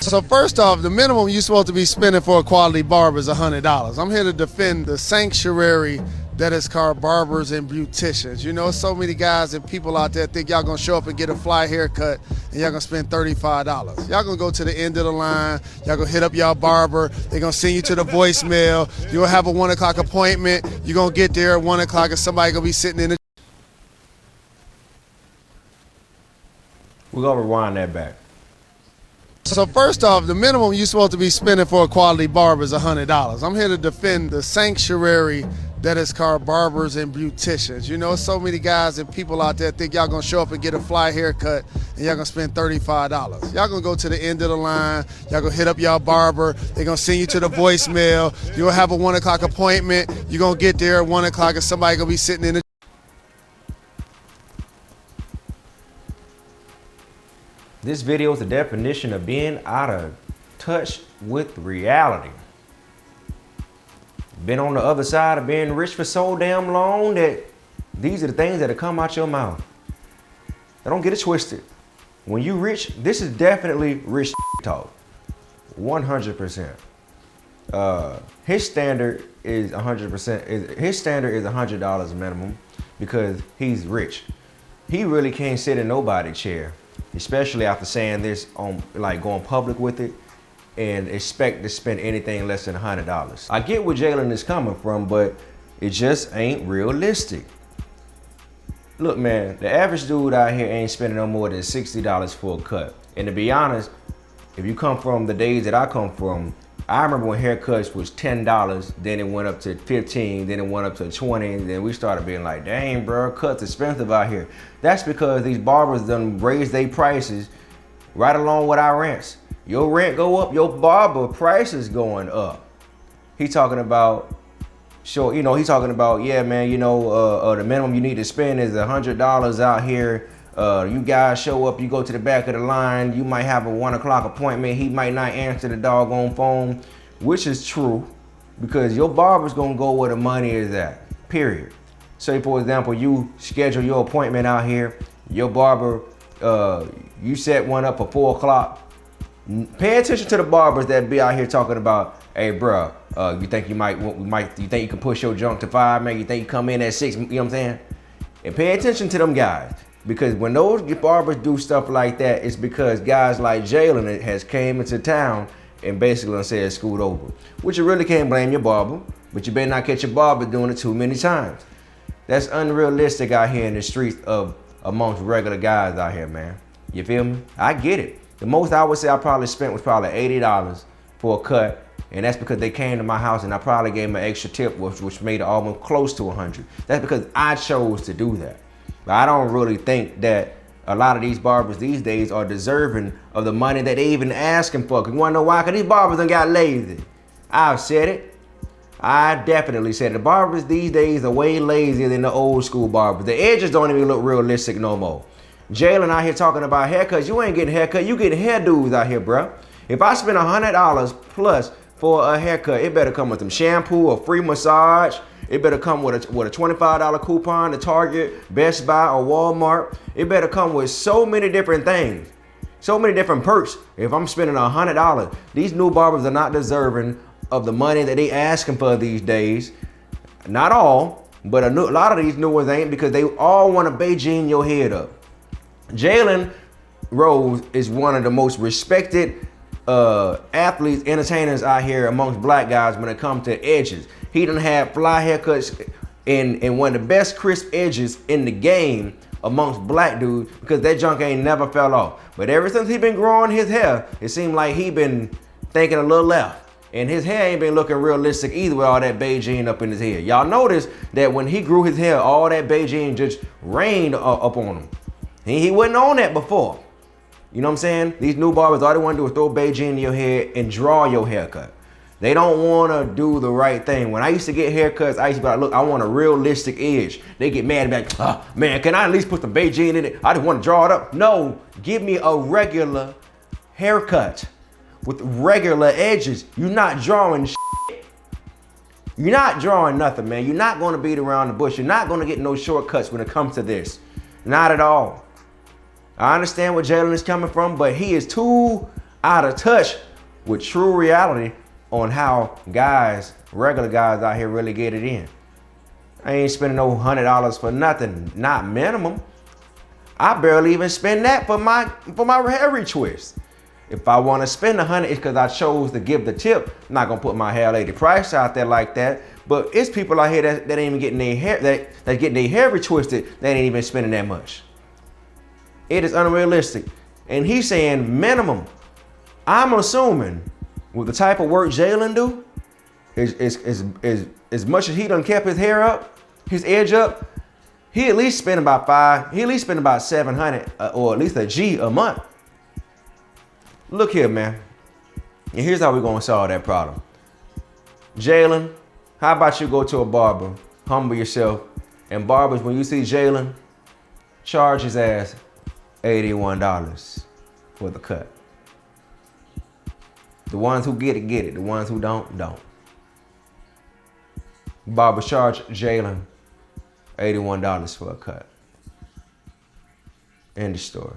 So first off, the minimum you're supposed to be spending for a quality barber is $100. I'm here to defend the sanctuary that is called barbers and beauticians. You know, so many guys and people out there think y'all gonna show up and get a fly haircut and y'all gonna spend $35. Y'all gonna go to the end of the line, y'all gonna hit up y'all barber, they're gonna send you to the voicemail, you're gonna have a 1 o'clock appointment, you're gonna get there at 1 o'clock and somebody gonna be sitting in the... We're gonna rewind that back. So first off, the minimum you're supposed to be spending for a quality barber is $100. I'm here to defend the sanctuary that is called barbers and beauticians. You know, so many guys and people out there think y'all gonna show up and get a fly haircut and y'all gonna spend $35. Y'all gonna go to the end of the line, y'all gonna hit up y'all barber, they're gonna send you to the voicemail, you're gonna have a 1 o'clock appointment, you're gonna get there at 1 o'clock and somebody gonna be sitting in the... This video is the definition of being out of touch with reality. Been on the other side of being rich for so damn long that these are the things that come out your mouth. Now don't get it twisted. When you rich, this is definitely rich talk. 100%. His standard is 100%. His standard is $100 minimum because he's rich. He really can't sit in nobody's chair, especially after saying this on like going public with it and expect to spend anything less than $100. I get where Jalen is coming from, but it just ain't realistic. Look, man, the average dude out here ain't spending no more than $60 for a cut. And to be honest, if you come from the days that I come from, I remember when haircuts was $10, then it went up to $15, then it went up to $20, and then we started being like, dang, bro, cuts expensive out here. That's because these barbers done raised their prices right along with our rents. Your rent go up, your barber price is going up. He talking about, sure, you know, he talking about, yeah, man, you know, the minimum you need to spend is $100 out here. You guys show up, you go to the back of the line, you might have a 1 o'clock appointment, he might not answer the doggone phone, which is true, because your barber's gonna go where the money is at, period. Say, for example, you schedule your appointment out here, your barber, you set one up for 4 o'clock. Pay attention to the barbers that be out here talking about, hey, bro, you think you you think you can push your junk to 5, man? You think you come in at 6, you know what I'm saying? And pay attention to them guys. Because when those barbers do stuff like that, it's because guys like Jalen has came into town and basically said scoot over. Which you really can't blame your barber, but you better not catch your barber doing it too many times. That's unrealistic out here in the streets amongst regular guys out here, man. You feel me? I get it. The most I would say I probably spent was probably $80 for a cut, and that's because they came to my house and I probably gave them an extra tip, which made it almost close to 100. That's because I chose to do that. But I don't really think that a lot of these barbers these days are deserving of the money that they even asking for. Cause you wanna know why? Cause these barbers done got lazy. I've said it. I definitely said it. The barbers these days are way lazier than the old school barbers. The edges don't even look realistic no more. Jalen out here talking about haircuts. You ain't getting haircut. You getting hairdos out here, bro. If I spend $100 plus for a haircut, it better come with some shampoo, a free massage. It better come with a $25 coupon to Target, Best Buy, or Walmart. It better come with so many different things, so many different perks. If I'm spending $100, these new barbers are not deserving of the money that they asking for these days. Not all, but a lot of these new ones ain't, because they all want to Beijing your head up. Jalen Rose is one of the most respected athletes, entertainers out here amongst black guys when it comes to edges. He done had fly haircuts and one of the best crisp edges in the game amongst black dudes, because that junk ain't never fell off. But ever since he been growing his hair, it seemed like he been thinking a little left. And his hair ain't been looking realistic either with all that Beijing up in his head. Y'all notice that when he grew his hair, all that Beijing just rained up on him. He wasn't on that before. You know what I'm saying? These new barbers, all they want to do is throw Beijing in your hair and draw your haircut. They don't want to do the right thing. When I used to get haircuts, I used to be like, look, I want a realistic edge. They get mad and be like, man, can I at least put some Beijing in it? I just want to draw it up. No, give me a regular haircut with regular edges. You're not drawing shit. You're not drawing nothing, man. You're not going to beat around the bush. You're not going to get no shortcuts when it comes to this. Not at all. I understand where Jalen is coming from, but he is too out of touch with true reality on how regular guys out here really get it in. I ain't spending no $100 for nothing, not minimum. I barely even spend that for my hair retwist. If I want to spend $100, it's because I chose to give the tip. I'm not gonna put my hair lady price out there like that. But it's people out here that ain't even getting their hair that getting their hair retwisted. They ain't even spending that much. It is unrealistic. And he's saying minimum. I'm assuming with the type of work Jalen do, is as much as he done kept his hair up, his edge up, he at least spend about $700 or at least a G a month. Look here, man. And here's how we're gonna solve that problem. Jalen, how about you go to a barber, humble yourself, and barbers, when you see Jalen, charge his ass $81 for the cut. The ones who get it, get it. The ones who don't, don't. Barbers charge Jalen $81 for a cut. End of story.